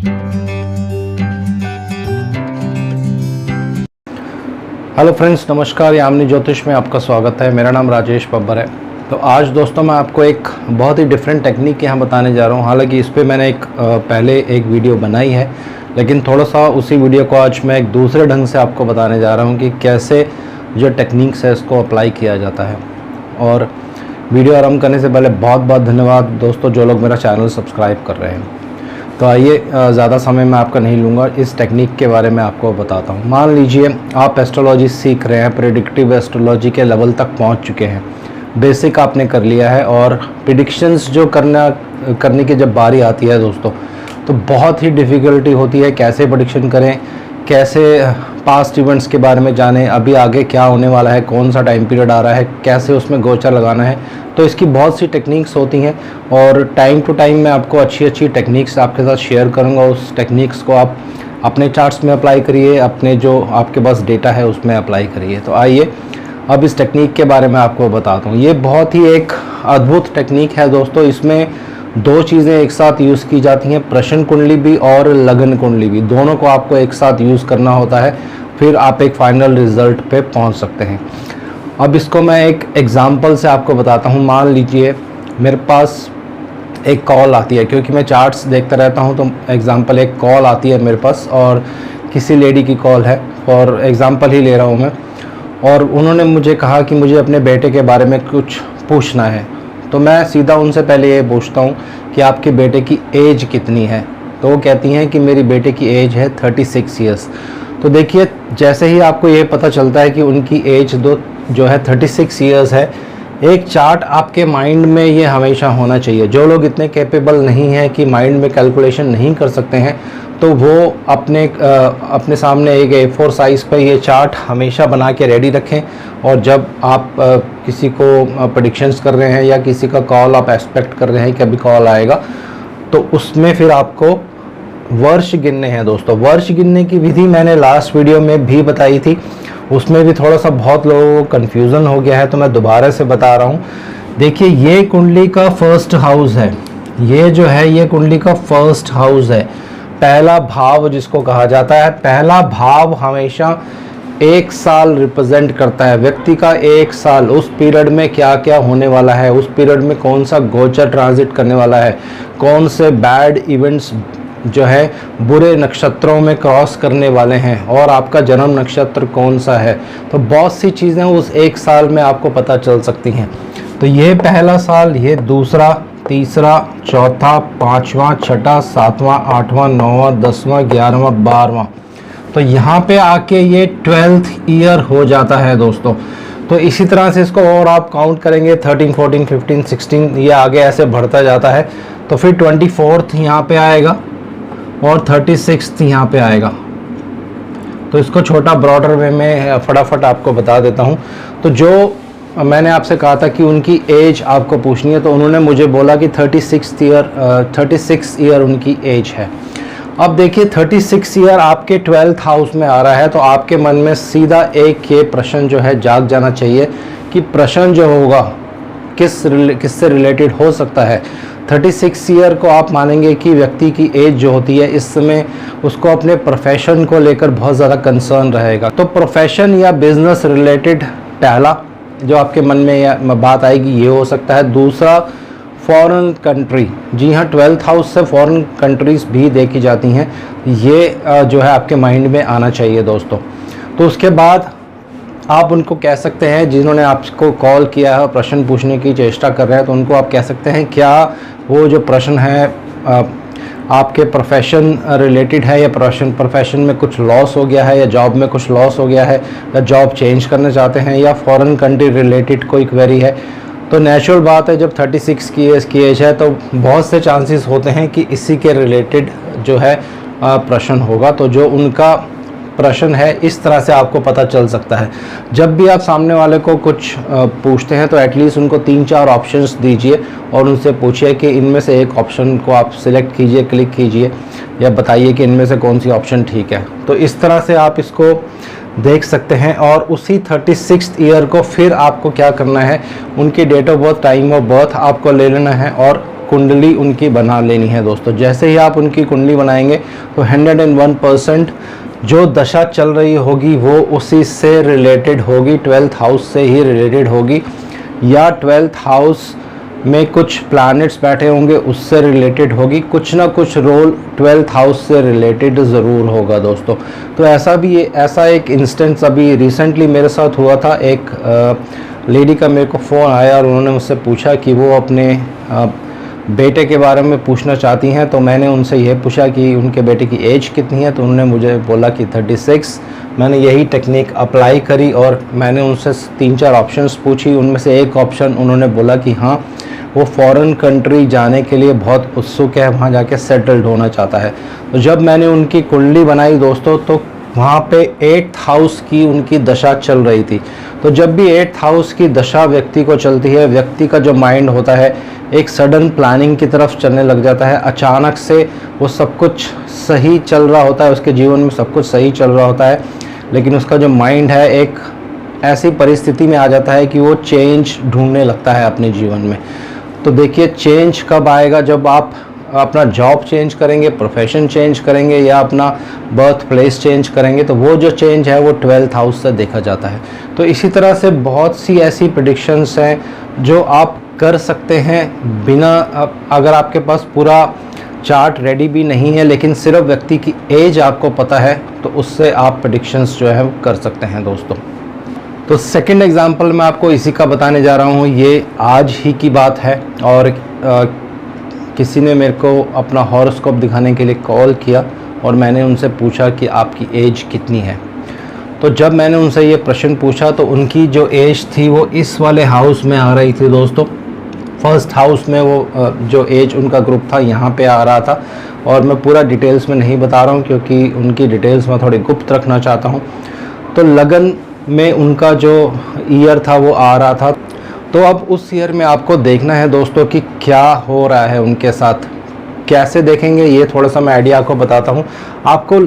Hello friends, नमस्कार। यामिनी ज्योतिष में आपका स्वागत है। मेरा नाम राजेश बब्बर है। तो आज दोस्तों मैं आपको एक बहुत ही डिफरेंट टेक्निक यहाँ बताने जा रहा हूँ। हालांकि इस पर मैंने पहले एक वीडियो बनाई है, लेकिन थोड़ा सा उसी वीडियो को आज मैं एक दूसरे ढंग से आपको बताने जा रहा हूँ कि कैसे जो टेक्निक्स है इसको अप्लाई किया जाता है। और वीडियो आरंभ करने से पहले बहुत बहुत धन्यवाद दोस्तों जो लोग मेरा चैनल सब्सक्राइब कर रहे हैं। तो आइए, ज़्यादा समय मैं आपका नहीं लूँगा, इस टेक्निक के बारे में आपको बताता हूँ। मान लीजिए आप एस्ट्रोलॉजी सीख रहे हैं, प्रेडिक्टिव एस्ट्रोलॉजी के लेवल तक पहुँच चुके हैं, बेसिक आपने कर लिया है, और प्रेडिक्शंस जो करने की जब बारी आती है दोस्तों, तो बहुत ही डिफ़िकल्टी होती है। कैसे प्रेडिक्शन करें, कैसे पास्ट इवेंट्स के बारे में जानें, अभी आगे क्या होने वाला है, कौन सा टाइम पीरियड आ रहा है, कैसे उसमें गोचर लगाना है। तो इसकी बहुत सी टेक्निक्स होती हैं, और टाइम टू टाइम मैं आपको अच्छी टेक्निक्स आपके साथ शेयर करूंगा। उस टेक्निक्स को आप अपने चार्ट्स में अप्लाई करिए, अपने जो आपके पास डेटा है उसमें अप्लाई करिए। तो आइए अब इस टेक्निक के बारे में आपको बताता हूँ। ये बहुत ही एक अद्भुत टेक्निक है दोस्तों। इसमें दो चीज़ें एक साथ यूज़ की जाती हैं, प्रश्न कुंडली भी और लगन कुंडली भी, दोनों को आपको एक साथ यूज़ करना होता है, फिर आप एक फाइनल रिज़ल्ट पे पहुंच सकते हैं। अब इसको मैं एक एग्ज़ाम्पल से आपको बताता हूं। मान लीजिए मेरे पास एक कॉल आती है, क्योंकि मैं चार्ट्स देखता रहता हूं, तो एग्ज़ाम्पल एक कॉल आती है मेरे पास, और किसी लेडी की कॉल है, फॉर एग्ज़ाम्पल ही ले रहा हूं मैं, और उन्होंने मुझे कहा कि मुझे अपने बेटे के बारे में कुछ पूछना है। तो मैं सीधा उनसे पहले ये पूछता हूँ कि आपके बेटे की एज कितनी है। तो वो कहती हैं कि मेरी बेटे की एज है 36 ईयर्स। तो देखिए, जैसे ही आपको ये पता चलता है कि उनकी एज जो है 36 ईयर्स है, एक चार्ट आपके माइंड में ये हमेशा होना चाहिए। जो लोग इतने कैपेबल नहीं हैं कि माइंड में कैलकुलेशन नहीं कर सकते हैं, तो वो अपने सामने एक A4 साइज़ पर ये चार्ट हमेशा बना के रेडी रखें। और जब आप किसी को प्रेडिक्शंस कर रहे हैं या किसी का कॉल आप एक्सपेक्ट कर रहे हैं कि अभी कॉल आएगा, तो उसमें फिर आपको वर्ष गिनने हैं दोस्तों। वर्ष गिनने की विधि मैंने लास्ट वीडियो में भी बताई थी, उसमें भी थोड़ा सा बहुत लोगों को कन्फ्यूज़न हो गया है, तो मैं दोबारा से बता रहा हूँ। देखिए, ये कुंडली का फर्स्ट हाउस है, ये जो है ये कुंडली का फर्स्ट हाउस है, पहला भाव जिसको कहा जाता है। पहला भाव हमेशा एक साल रिप्रेजेंट करता है, व्यक्ति का एक साल, उस पीरियड में क्या क्या होने वाला है, उस पीरियड में कौन सा गोचर ट्रांजिट करने वाला है, कौन से बैड इवेंट्स जो है बुरे नक्षत्रों में क्रॉस करने वाले हैं, और आपका जन्म नक्षत्र कौन सा है। तो बहुत सी चीज़ें उस एक साल में आपको पता चल सकती हैं। तो ये पहला साल, ये दूसरा, तीसरा, चौथा, पाँचवा, छठा, सातवां, आठवां, नौवां, 10वां, 11वां, 12वां। तो यहाँ पे आके ये 12th ईयर हो जाता है दोस्तों। तो इसी तरह से इसको और आप काउंट करेंगे, 13, 14, 15, 16, ये आगे ऐसे बढ़ता जाता है। तो फिर 24th यहाँ पे आएगा, और 36th यहाँ पे आएगा। तो इसको छोटा ब्रॉडर वे में फटाफट आपको बता देता हूँ। तो जो मैंने आपसे कहा था कि उनकी एज आपको पूछनी है, तो उन्होंने मुझे बोला कि 36 ईयर उनकी एज है। अब देखिए, 36 ईयर आपके 12th हाउस में आ रहा है, तो आपके मन में सीधा एक ये प्रश्न जो है जाग जाना चाहिए कि प्रश्न जो होगा किससे रिलेटेड हो सकता है। 36 ईयर को आप मानेंगे कि व्यक्ति की एज जो होती है, इस समय उसको अपने प्रोफेशन को लेकर बहुत ज़्यादा कंसर्न रहेगा। तो प्रोफेशन या बिजनेस रिलेटेड पहला जो आपके मन में बात आएगी ये हो सकता है। दूसरा, फॉरेन कंट्री, जी हाँ, 12th हाउस से फॉरेन कंट्रीज़ भी देखी जाती हैं, ये जो है आपके माइंड में आना चाहिए दोस्तों। तो उसके बाद आप उनको कह सकते हैं, जिन्होंने आपको कॉल किया है, प्रश्न पूछने की चेष्टा कर रहे हैं, तो उनको आप कह सकते हैं क्या वो जो प्रश्न है आपके प्रोफेशन रिलेटेड है, या प्रोफेशन में कुछ लॉस हो गया है, या जॉब में कुछ लॉस हो गया है, या जॉब चेंज करना चाहते हैं, या फॉरेन कंट्री रिलेटेड कोई क्वेरी है। तो नेचुरल बात है, जब 36 की एज है, तो बहुत से चांसेस होते हैं कि इसी के रिलेटेड जो है प्रश्न होगा। तो जो उनका प्रश्न है, इस तरह से आपको पता चल सकता है। जब भी आप सामने वाले को कुछ पूछते हैं, तो एटलीस्ट उनको 3-4 ऑप्शंस दीजिए, और उनसे पूछिए कि इनमें से एक ऑप्शन को आप सिलेक्ट कीजिए, क्लिक कीजिए, या बताइए कि इनमें से कौन सी ऑप्शन ठीक है। तो इस तरह से आप इसको देख सकते हैं। और उसी 36th ईयर को फिर आपको क्या करना है, उनकी date of birth, time of birth आपको ले लेना है, और कुंडली उनकी बना लेनी है दोस्तों। जैसे ही आप उनकी कुंडली बनाएंगे तो 101% जो दशा चल रही होगी वो उसी से रिलेटेड होगी, 12th हाउस से ही रिलेटेड होगी, या 12th हाउस में कुछ प्लैनेट्स बैठे होंगे उससे रिलेटेड होगी। कुछ ना कुछ रोल 12th हाउस से रिलेटेड ज़रूर होगा दोस्तों। तो ऐसा एक इंस्टेंस अभी रिसेंटली मेरे साथ हुआ था। एक लेडी का मेरे को फ़ोन आया और उन्होंने मुझसे पूछा कि वो अपने बेटे के बारे में पूछना चाहती हैं। तो मैंने उनसे ये पूछा कि उनके बेटे की एज कितनी है, तो उन्होंने मुझे बोला कि 36। मैंने यही टेक्निक अप्लाई करी और मैंने उनसे 3-4 ऑप्शंस पूछी। उनमें से एक ऑप्शन उन्होंने बोला कि हाँ, वो फॉरेन कंट्री जाने के लिए बहुत उत्सुक है, वहाँ जाके सेटल्ड होना चाहता है। तो जब मैंने उनकी कुंडली बनाई दोस्तों, तो वहाँ पे 8th हाउस की उनकी दशा चल रही थी। तो जब भी 8th हाउस की दशा व्यक्ति को चलती है, व्यक्ति का जो माइंड होता है एक सडन प्लानिंग की तरफ चलने लग जाता है। अचानक से वो सब कुछ सही चल रहा होता है, उसके जीवन में सब कुछ सही चल रहा होता है, लेकिन उसका जो माइंड है एक ऐसी परिस्थिति में आ जाता है कि वो चेंज ढूंढने लगता है अपने जीवन में। तो देखिए, चेंज कब आएगा? जब आप अपना जॉब चेंज करेंगे, प्रोफेशन चेंज करेंगे, या अपना बर्थ प्लेस चेंज करेंगे, तो वो जो चेंज है वो 12th हाउस से देखा जाता है। तो इसी तरह से बहुत सी ऐसी प्रेडिक्शंस हैं जो आप कर सकते हैं बिना, अगर आपके पास पूरा चार्ट रेडी भी नहीं है लेकिन सिर्फ व्यक्ति की एज आपको पता है, तो उससे आप प्रेडिक्शंस जो है कर सकते हैं दोस्तों। तो सेकंड एग्जांपल मैं आपको इसी का बताने जा रहा हूँ। ये आज ही की बात है और किसी ने मेरे को अपना हॉरोस्कोप दिखाने के लिए कॉल किया और मैंने उनसे पूछा कि आपकी एज कितनी है। तो जब मैंने उनसे ये प्रश्न पूछा तो उनकी जो एज थी वो इस वाले हाउस में आ रही थी दोस्तों। फर्स्ट हाउस में वो जो एज उनका ग्रुप था यहाँ पे आ रहा था, और मैं पूरा डिटेल्स में नहीं बता रहा हूँ क्योंकि उनकी डिटेल्स मैं थोड़ी गुप्त रखना चाहता हूँ। तो लगन में उनका जो ईयर था वो आ रहा था। तो अब उस ईयर में आपको देखना है दोस्तों कि क्या हो रहा है उनके साथ। कैसे देखेंगे ये थोड़ा सा मैं आइडिया आपको बताता हूँ। आपको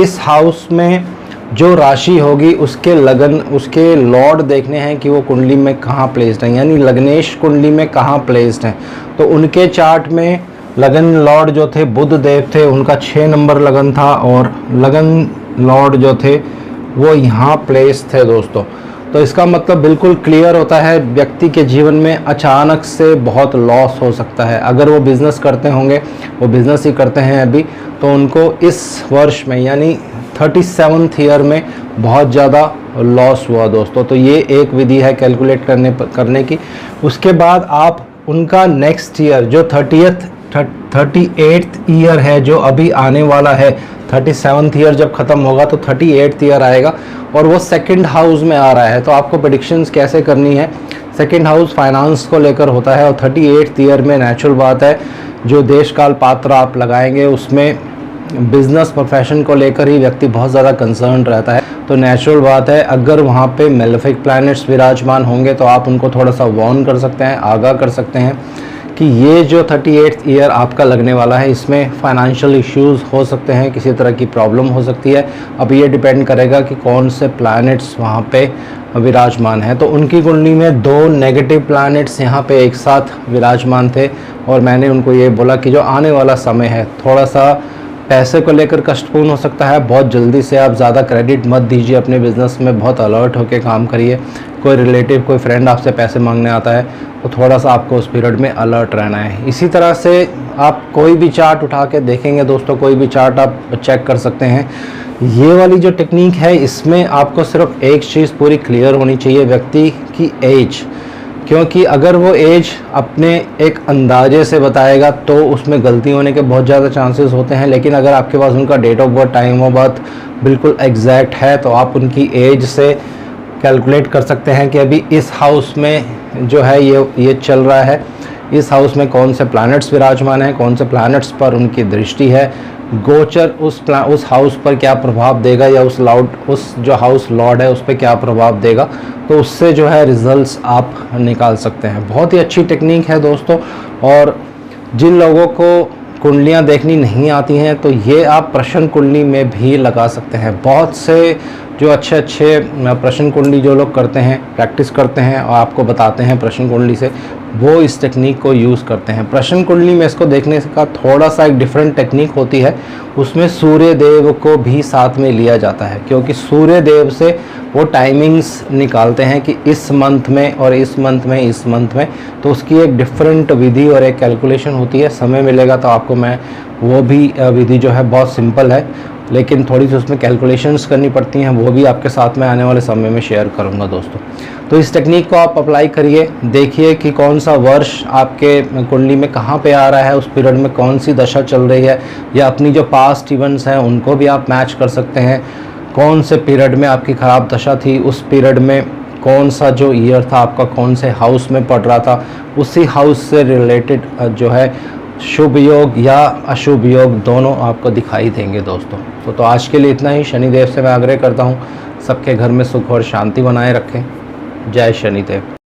इस हाउस में जो राशि होगी उसके लगन, उसके लॉर्ड देखने हैं कि वो कुंडली में कहाँ प्लेस्ड हैं, यानी लग्नेश कुंडली में कहाँ प्लेस्ड हैं। तो उनके चार्ट में लगन लॉर्ड जो थे बुध देव थे, उनका 6 नंबर लगन था, और लगन लॉर्ड जो थे वो यहाँ प्लेस थे दोस्तों। तो इसका मतलब बिल्कुल क्लियर होता है, व्यक्ति के जीवन में अचानक से बहुत लॉस हो सकता है। अगर वो बिज़नेस करते होंगे, वो बिज़नेस ही करते हैं अभी, तो उनको इस वर्ष में यानी 37th ईयर में बहुत ज़्यादा लॉस हुआ दोस्तों। तो ये एक विधि है कैलकुलेट करने की। उसके बाद आप उनका नेक्स्ट ईयर जो 38th ईयर है जो अभी आने वाला है, 37th ईयर जब ख़त्म होगा तो 38th ईयर आएगा और वो सेकंड हाउस में आ रहा है। तो आपको प्रेडिक्शंस कैसे करनी है? सेकंड हाउस फाइनेंस को लेकर होता है, और 38th ईयर में नेचुरल बात है जो देश काल पात्र आप लगाएंगे उसमें बिजनेस प्रोफेशन को लेकर ही व्यक्ति बहुत ज़्यादा कंसर्न रहता है। तो नेचुरल बात है अगर वहाँ पे मेलेफिक प्लैनेट्स विराजमान होंगे तो आप उनको थोड़ा सा वार्न कर सकते हैं, आगाह कर सकते हैं कि ये जो 38th ईयर आपका लगने वाला है इसमें फाइनेंशियल इश्यूज़ हो सकते हैं, किसी तरह की प्रॉब्लम हो सकती है। अब ये डिपेंड करेगा कि कौन से प्लैनेट्स वहाँ पे विराजमान हैं। तो उनकी कुंडली में 2 नेगेटिव प्लैनेट्स यहाँ पे एक साथ विराजमान थे, और मैंने उनको ये बोला कि जो आने वाला समय है थोड़ा सा पैसे को लेकर कष्टपूर्ण हो सकता है। बहुत जल्दी से आप ज़्यादा क्रेडिट मत दीजिए अपने बिज़नेस में, बहुत अलर्ट होकर काम करिए। कोई रिलेटिव, कोई फ्रेंड आपसे पैसे मांगने आता है तो थोड़ा सा आपको उस पीरियड में अलर्ट रहना है। इसी तरह से आप कोई भी चार्ट उठा के देखेंगे दोस्तों, कोई भी चार्ट आप चेक कर सकते हैं। ये वाली जो टेक्निक है इसमें आपको सिर्फ एक चीज़ पूरी क्लियर होनी चाहिए, व्यक्ति की एज। क्योंकि अगर वो एज अपने एक अंदाजे से बताएगा तो उसमें गलती होने के बहुत ज़्यादा चांसेस होते हैं, लेकिन अगर आपके पास उनका date of birth, time of birth बिल्कुल एग्जैक्ट है तो आप उनकी एज से कैलकुलेट कर सकते हैं कि अभी इस हाउस में जो है ये चल रहा है, इस हाउस में कौन से प्लैनेट्स विराजमान हैं, कौन से प्लैनेट्स पर उनकी दृष्टि है, गोचर उस हाउस पर क्या प्रभाव देगा, या उस जो हाउस लॉर्ड है उस पर क्या प्रभाव देगा। तो उससे जो है रिजल्ट्स आप निकाल सकते हैं। बहुत ही अच्छी टेक्निक है दोस्तों, और जिन लोगों को कुंडलियाँ देखनी नहीं आती हैं तो ये आप प्रश्न कुंडली में भी लगा सकते हैं। बहुत से जो अच्छे प्रश्न कुंडली जो लोग करते हैं, प्रैक्टिस करते हैं और आपको बताते हैं प्रश्न कुंडली से, वो इस टेक्निक को यूज़ करते हैं। प्रश्न कुंडली में इसको देखने का थोड़ा सा एक डिफरेंट टेक्निक होती है, उसमें सूर्य देव को भी साथ में लिया जाता है, क्योंकि सूर्य देव से वो टाइमिंग्स निकालते हैं कि इस मंथ में और इस मंथ में, इस मंथ में, तो उसकी एक डिफरेंट विधि और एक कैलकुलेशन होती है। समय मिलेगा तो आपको मैं वो भी विधि जो है बहुत सिंपल है, लेकिन थोड़ी सी उसमें कैलकुलेशंस करनी पड़ती हैं, वो भी आपके साथ में आने वाले समय में शेयर करूंगा दोस्तों। तो इस टेक्निक को आप अप्लाई करिए, देखिए कि कौन सा वर्ष आपके कुंडली में कहाँ पे आ रहा है, उस पीरियड में कौन सी दशा चल रही है, या अपनी जो पास्ट इवेंट्स हैं उनको भी आप मैच कर सकते हैं। कौन से पीरियड में आपकी ख़राब दशा थी, उस पीरियड में कौन सा जो ईयर था आपका कौन से हाउस में पड़ रहा था, उसी हाउस से रिलेटेड जो है शुभ योग या अशुभ योग दोनों आपको दिखाई देंगे दोस्तों। तो आज के लिए इतना ही। शनिदेव से मैं आग्रह करता हूँ सबके घर में सुख और शांति बनाए रखें। जय शनिदेव।